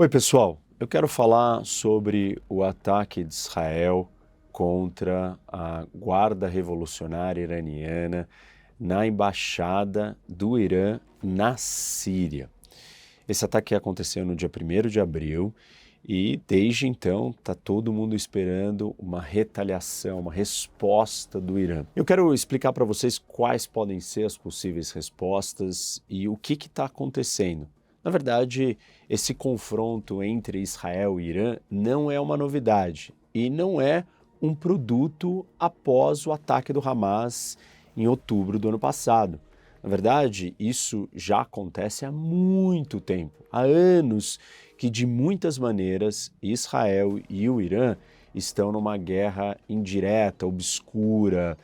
Oi, pessoal. Eu quero falar sobre o ataque de Israel contra a Guarda Revolucionária Iraniana na embaixada do Irã na Síria. Esse ataque aconteceu no dia 1º de abril e desde então está todo mundo esperando uma retaliação, uma resposta do Irã. Eu quero explicar para vocês quais podem ser as possíveis respostas e o que está acontecendo. Na verdade, esse confronto entre Israel e Irã não é uma novidade e não é um produto após o ataque do Hamas em outubro do ano passado. Na verdade, isso já acontece há muito tempo, há anos que de muitas maneiras Israel e o Irã estão numa guerra indireta, obscura,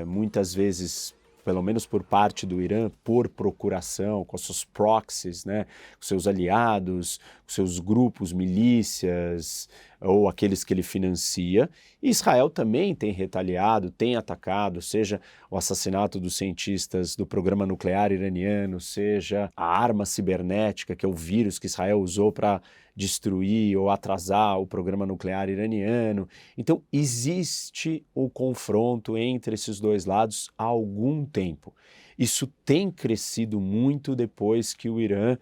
muitas vezes pelo menos por parte do Irã, por procuração, com seus proxies, né, com seus aliados, com seus grupos, milícias, ou aqueles que ele financia. E Israel também tem retaliado, tem atacado, seja o assassinato dos cientistas do programa nuclear iraniano, seja a arma cibernética, que é o vírus que Israel usou para destruir ou atrasar o programa nuclear iraniano. Então, existe o confronto entre esses dois lados há algum tempo. Isso tem crescido muito depois que o Irã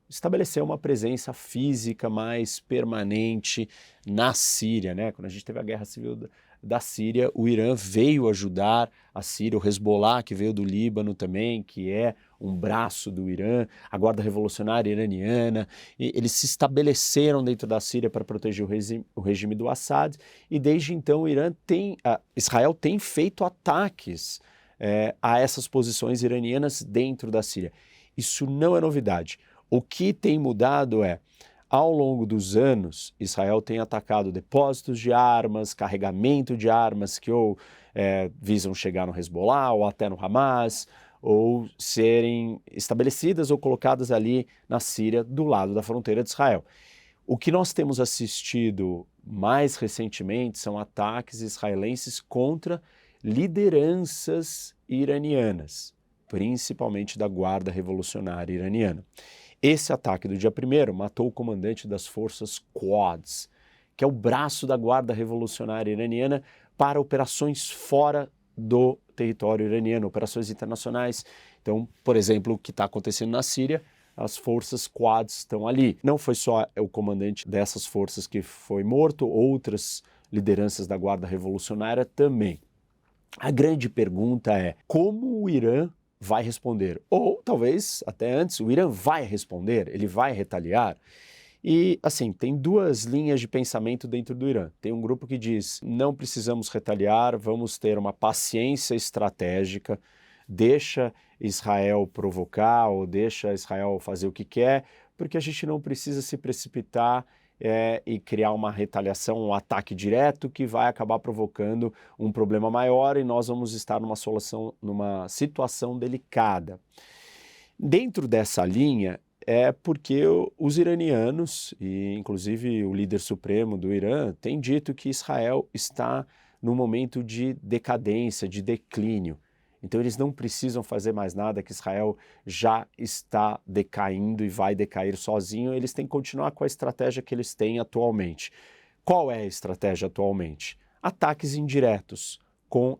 estabeleceu uma presença física mais permanente na Síria, né? Quando a gente teve a guerra civil da Síria, o Irã veio ajudar a Síria, o Hezbollah, que veio do Líbano também, que é um braço do Irã, a Guarda Revolucionária Iraniana, eles se estabeleceram dentro da Síria para proteger o regime do Assad, e desde então Israel tem feito ataques a essas posições iranianas dentro da Síria. Isso não é novidade. O que tem mudado ao longo dos anos, Israel tem atacado depósitos de armas, carregamento de armas que ou visam chegar no Hezbollah ou até no Hamas, ou serem estabelecidas ou colocadas ali na Síria do lado da fronteira de Israel. O que nós temos assistido mais recentemente são ataques israelenses contra lideranças iranianas, principalmente da Guarda Revolucionária Iraniana. Esse ataque do dia 1º matou o comandante das forças Quds, que é o braço da Guarda Revolucionária Iraniana para operações fora do território iraniano, operações internacionais. Então, por exemplo, o que está acontecendo na Síria, as forças Quds estão ali. Não foi só o comandante dessas forças que foi morto, outras lideranças da Guarda Revolucionária também. A grande pergunta é como o Irã vai responder, ou talvez até antes, o Irã vai responder, ele vai retaliar. E assim, tem duas linhas de pensamento dentro do Irã. Tem um grupo que diz, não precisamos retaliar, vamos ter uma paciência estratégica, deixa Israel provocar ou deixa Israel fazer o que quer, porque a gente não precisa se precipitar e criar uma retaliação, um ataque direto que vai acabar provocando um problema maior e nós vamos estar numa situação delicada. Dentro dessa linha é porque os iranianos, e inclusive o líder supremo do Irã, tem dito que Israel está num momento de decadência, de declínio. Então eles não precisam fazer mais nada, que Israel já está decaindo e vai decair sozinho, eles têm que continuar com a estratégia que eles têm atualmente. Qual é a estratégia atualmente? Ataques indiretos com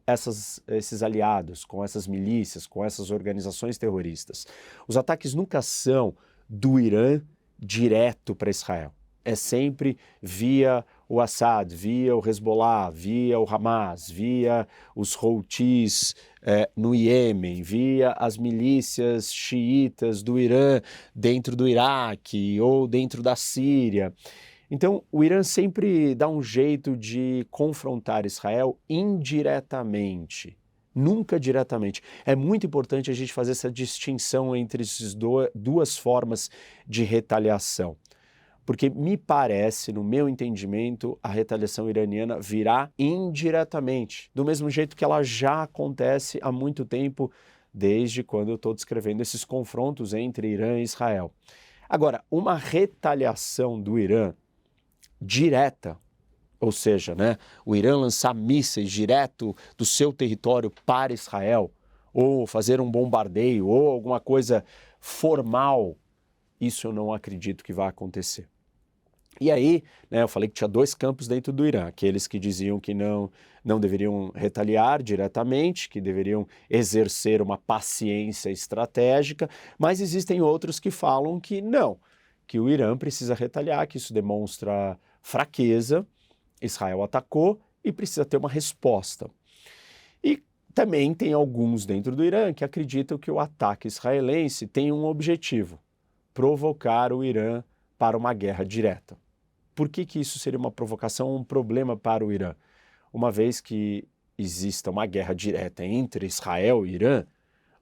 esses aliados, com essas milícias, com essas organizações terroristas. Os ataques nunca são do Irã direto para Israel. É sempre via o Assad, via o Hezbollah, via o Hamas, via os Houthis no Iêmen, via as milícias xiitas do Irã dentro do Iraque ou dentro da Síria. Então, o Irã sempre dá um jeito de confrontar Israel indiretamente, nunca diretamente. É muito importante a gente fazer essa distinção entre essas duas formas de retaliação. Porque me parece, no meu entendimento, a retaliação iraniana virá indiretamente, do mesmo jeito que ela já acontece há muito tempo, desde quando eu estou descrevendo esses confrontos entre Irã e Israel. Agora, uma retaliação do Irã direta, ou seja, o Irã lançar mísseis direto do seu território para Israel, ou fazer um bombardeio, ou alguma coisa formal, isso eu não acredito que vai acontecer. E aí, né, eu falei que tinha dois campos dentro do Irã, aqueles que diziam que não deveriam retaliar diretamente, que deveriam exercer uma paciência estratégica, mas existem outros que falam que não, que o Irã precisa retaliar, que isso demonstra fraqueza, Israel atacou e precisa ter uma resposta. E também tem alguns dentro do Irã que acreditam que o ataque israelense tem um objetivo: provocar o Irã para uma guerra direta. Por que isso seria uma provocação ou um problema para o Irã? Uma vez que exista uma guerra direta entre Israel e Irã,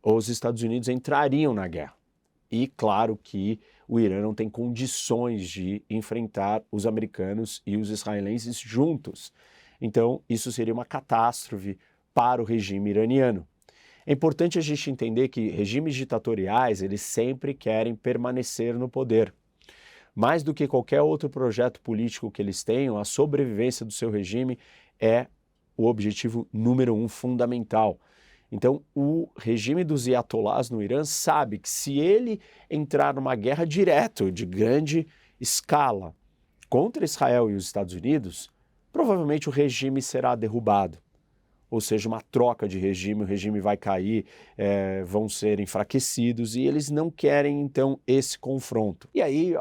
os Estados Unidos entrariam na guerra. E claro que o Irã não tem condições de enfrentar os americanos e os israelenses juntos. Então, isso seria uma catástrofe para o regime iraniano. É importante a gente entender que regimes ditatoriais, eles sempre querem permanecer no poder. Mais do que qualquer outro projeto político que eles tenham, a sobrevivência do seu regime é o objetivo número um fundamental. Então, o regime dos ayatollahs no Irã sabe que se ele entrar numa guerra direta, de grande escala, contra Israel e os Estados Unidos, provavelmente o regime será derrubado. Ou seja, uma troca de regime, o regime vai cair, vão ser enfraquecidos e eles não querem, então, esse confronto. E aí,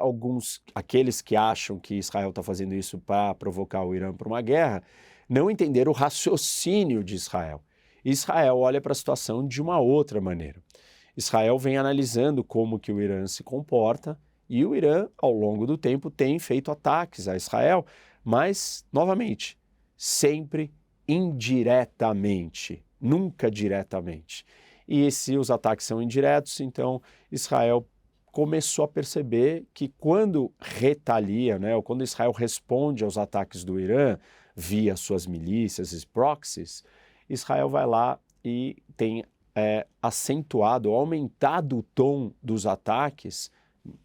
aqueles que acham que Israel está fazendo isso para provocar o Irã para uma guerra, não entenderam o raciocínio de Israel. Israel olha para a situação de uma outra maneira. Israel vem analisando como que o Irã se comporta e o Irã, ao longo do tempo, tem feito ataques a Israel, mas, novamente, sempre indiretamente, nunca diretamente. E se os ataques são indiretos, então Israel começou a perceber que quando retalia, né, ou quando Israel responde aos ataques do Irã via suas milícias e proxies, Israel vai lá e tem acentuado, aumentado o tom dos ataques,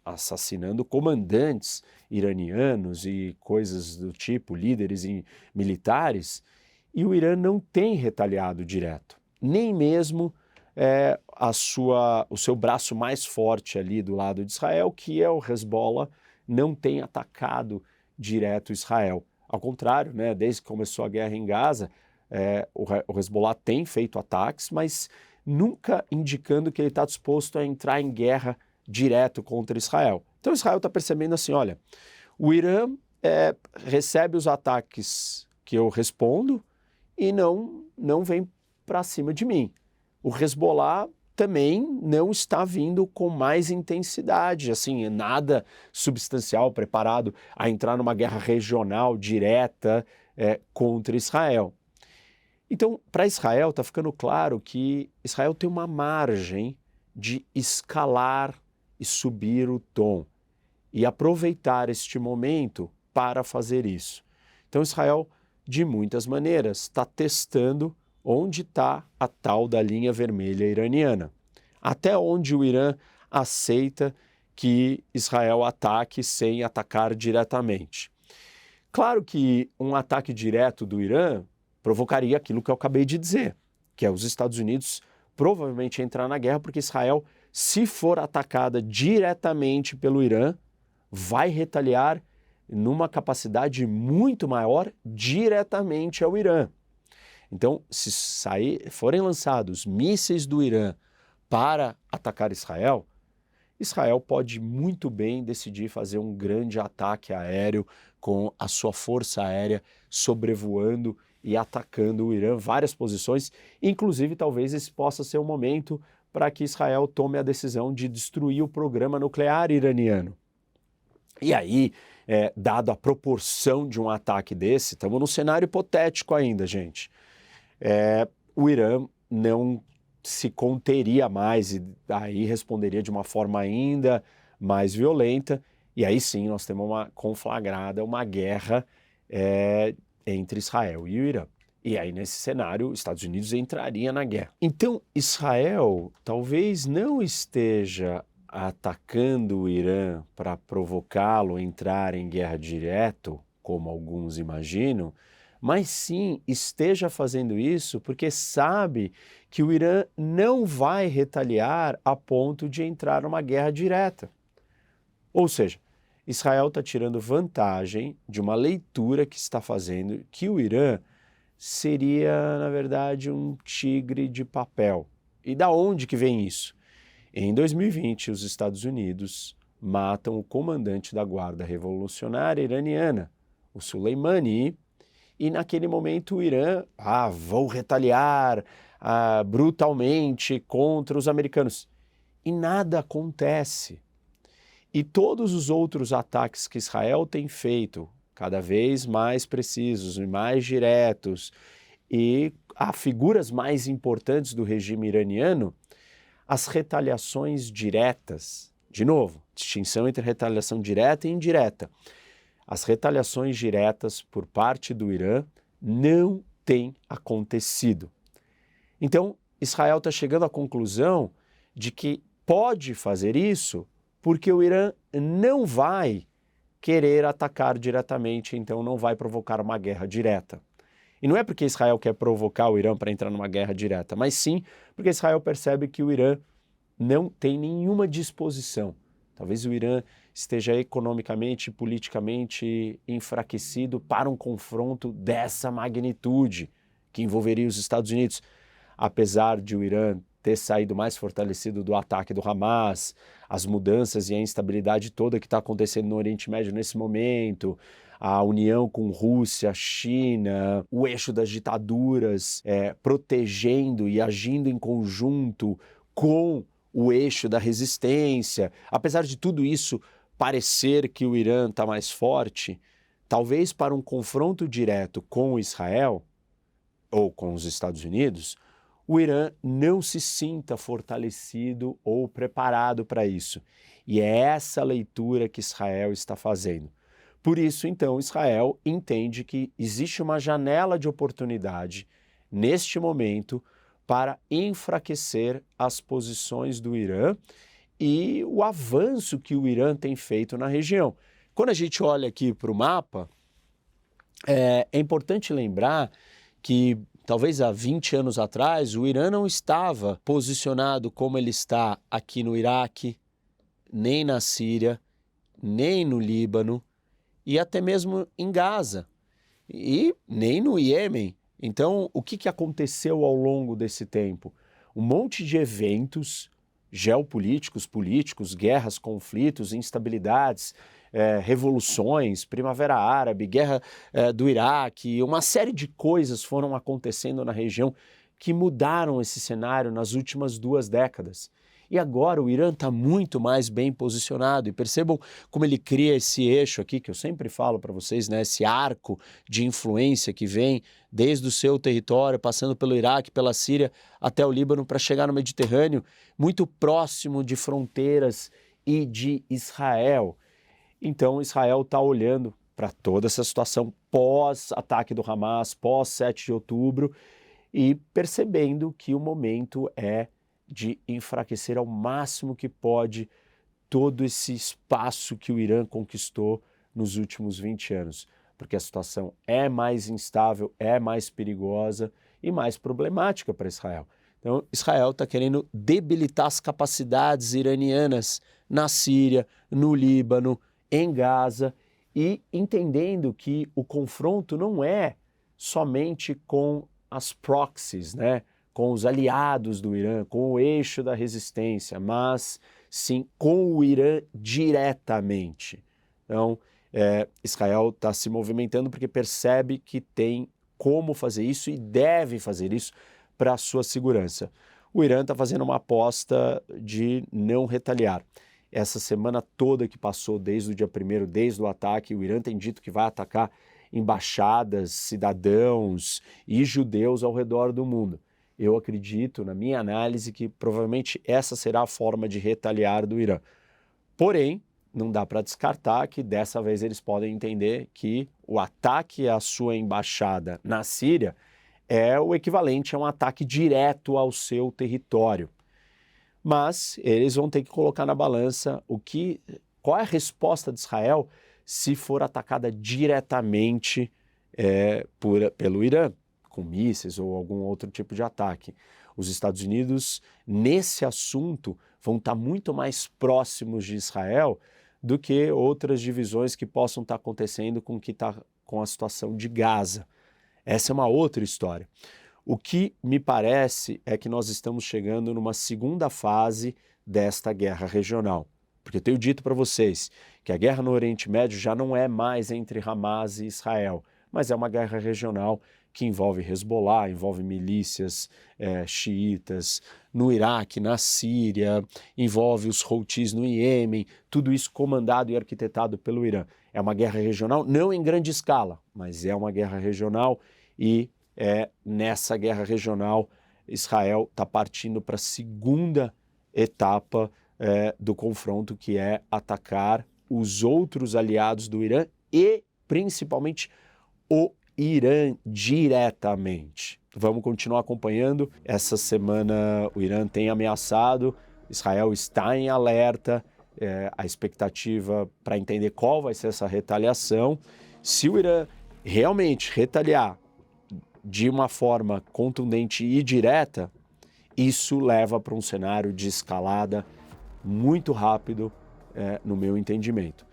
assassinando comandantes iranianos e coisas do tipo, líderes militares, e o Irã não tem retaliado direto, nem mesmo o seu braço mais forte ali do lado de Israel, que é o Hezbollah, não tem atacado direto Israel. Ao contrário, né, desde que começou a guerra em Gaza, o Hezbollah tem feito ataques, mas nunca indicando que ele está disposto a entrar em guerra direto contra Israel. Então Israel está percebendo assim, olha, o Irã recebe os ataques que eu respondo e não vem para cima de mim. O Hezbollah também não está vindo com mais intensidade, assim, nada substancial preparado a entrar numa guerra regional direta contra Israel. Então, para Israel está ficando claro que Israel tem uma margem de escalar e subir o tom e aproveitar este momento para fazer isso. Então Israel, de muitas maneiras, está testando onde está a tal da linha vermelha iraniana. Até onde o Irã aceita que Israel ataque sem atacar diretamente. Claro que um ataque direto do Irã provocaria aquilo que eu acabei de dizer, que é os Estados Unidos provavelmente entrar na guerra, porque Israel, se for atacada diretamente pelo Irã, vai retaliar numa capacidade muito maior diretamente ao Irã. Então, se forem lançados mísseis do Irã para atacar Israel, Israel pode muito bem decidir fazer um grande ataque aéreo com a sua força aérea sobrevoando e atacando o Irã, várias posições, inclusive talvez esse possa ser um momento para que Israel tome a decisão de destruir o programa nuclear iraniano. E aí, dado a proporção de um ataque desse, estamos num cenário hipotético ainda, gente, o Irã não se conteria mais e aí responderia de uma forma ainda mais violenta, e aí sim nós temos uma guerra entre Israel e o Irã. E aí nesse cenário, os Estados Unidos entraria na guerra. Então Israel talvez não esteja atacando o Irã para provocá-lo a entrar em guerra direto, como alguns imaginam, mas sim esteja fazendo isso porque sabe que o Irã não vai retaliar a ponto de entrar numa guerra direta. Ou seja, Israel está tirando vantagem de uma leitura que está fazendo que o Irã seria, na verdade, um tigre de papel. E da onde que vem isso? Em 2020, os Estados Unidos matam o comandante da Guarda Revolucionária Iraniana, o Soleimani, e naquele momento o Irã, vou retaliar brutalmente contra os americanos. E nada acontece. E todos os outros ataques que Israel tem feito, cada vez mais precisos e mais diretos, e a figuras mais importantes do regime iraniano, as retaliações diretas, de novo, distinção entre retaliação direta e indireta. As retaliações diretas por parte do Irã não têm acontecido. Então, Israel está chegando à conclusão de que pode fazer isso porque o Irã não vai querer atacar diretamente, então não vai provocar uma guerra direta. E não é porque Israel quer provocar o Irã para entrar numa guerra direta, mas sim porque Israel percebe que o Irã não tem nenhuma disposição. Talvez o Irã esteja economicamente e politicamente enfraquecido para um confronto dessa magnitude, que envolveria os Estados Unidos. Apesar de o Irã ter saído mais fortalecido do ataque do Hamas, as mudanças e a instabilidade toda que está acontecendo no Oriente Médio nesse momento, a união com Rússia, China, o eixo das ditaduras protegendo e agindo em conjunto com o eixo da resistência. Apesar de tudo isso parecer que o Irã está mais forte, talvez para um confronto direto com Israel ou com os Estados Unidos, o Irã não se sinta fortalecido ou preparado para isso. E é essa leitura que Israel está fazendo. Por isso, então, Israel entende que existe uma janela de oportunidade neste momento para enfraquecer as posições do Irã e o avanço que o Irã tem feito na região. Quando a gente olha aqui para o mapa, é importante lembrar que talvez há 20 anos atrás, o Irã não estava posicionado como ele está aqui no Iraque, nem na Síria, nem no Líbano e até mesmo em Gaza e nem no Iêmen. Então, o que aconteceu ao longo desse tempo? Um monte de eventos geopolíticos, políticos, guerras, conflitos, instabilidades, revoluções, Primavera Árabe, Guerra do Iraque, uma série de coisas foram acontecendo na região que mudaram esse cenário nas últimas 2 décadas. E agora o Irã está muito mais bem posicionado e percebam como ele cria esse eixo aqui, que eu sempre falo para vocês, né? Esse arco de influência que vem desde o seu território, passando pelo Iraque, pela Síria, até o Líbano, para chegar no Mediterrâneo, muito próximo de fronteiras e de Israel. Então Israel está olhando para toda essa situação pós-ataque do Hamas, pós-7 de outubro, e percebendo que o momento é de enfraquecer ao máximo que pode todo esse espaço que o Irã conquistou nos últimos 20 anos, porque a situação é mais instável, é mais perigosa e mais problemática para Israel. Então, Israel está querendo debilitar as capacidades iranianas na Síria, no Líbano, em Gaza, e entendendo que o confronto não é somente com as proxies, né? Com os aliados do Irã, com o eixo da resistência, mas sim com o Irã diretamente. Então, Israel está se movimentando porque percebe que tem como fazer isso e deve fazer isso para a sua segurança. O Irã está fazendo uma aposta de não retaliar. Essa semana toda que passou desde o dia 1º, desde o ataque, o Irã tem dito que vai atacar embaixadas, cidadãos e judeus ao redor do mundo. Eu acredito, na minha análise, que provavelmente essa será a forma de retaliar do Irã. Porém, não dá para descartar que dessa vez eles podem entender que o ataque à sua embaixada na Síria é o equivalente a um ataque direto ao seu território. Mas eles vão ter que colocar na balança qual é a resposta de Israel se for atacada diretamente pelo Irã, com mísseis ou algum outro tipo de ataque. Os Estados Unidos, nesse assunto, vão estar muito mais próximos de Israel do que outras divisões que possam estar acontecendo com o que está com a situação de Gaza. Essa é uma outra história. O que me parece é que nós estamos chegando numa segunda fase desta guerra regional. Porque eu tenho dito para vocês que a guerra no Oriente Médio já não é mais entre Hamas e Israel, mas é uma guerra regional que envolve Hezbollah, envolve milícias xiitas no Iraque, na Síria, envolve os Houthis no Iêmen, tudo isso comandado e arquitetado pelo Irã. É uma guerra regional, não em grande escala, mas é uma guerra regional e nessa guerra regional Israel está partindo para a segunda etapa do confronto, que é atacar os outros aliados do Irã e principalmente o Irã diretamente. Vamos continuar acompanhando. Essa semana o Irã tem ameaçado, Israel está em alerta, a expectativa para entender qual vai ser essa retaliação. Se o Irã realmente retaliar de uma forma contundente e direta, isso leva para um cenário de escalada muito rápido, no meu entendimento.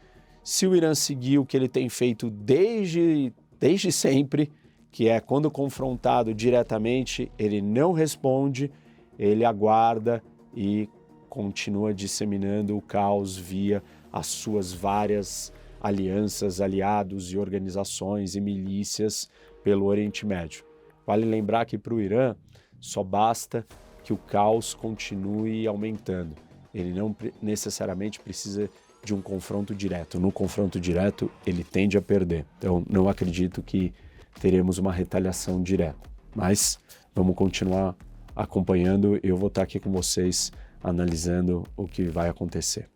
Se o Irã seguir o que ele tem feito desde sempre, que é quando confrontado diretamente, ele não responde, ele aguarda e continua disseminando o caos via as suas várias alianças, aliados e organizações e milícias pelo Oriente Médio. Vale lembrar que para o Irã só basta que o caos continue aumentando. Ele não necessariamente precisa de um confronto direto. No confronto direto, ele tende a perder. Então, não acredito que teremos uma retaliação direta. Mas vamos continuar acompanhando. Eu vou estar aqui com vocês analisando o que vai acontecer.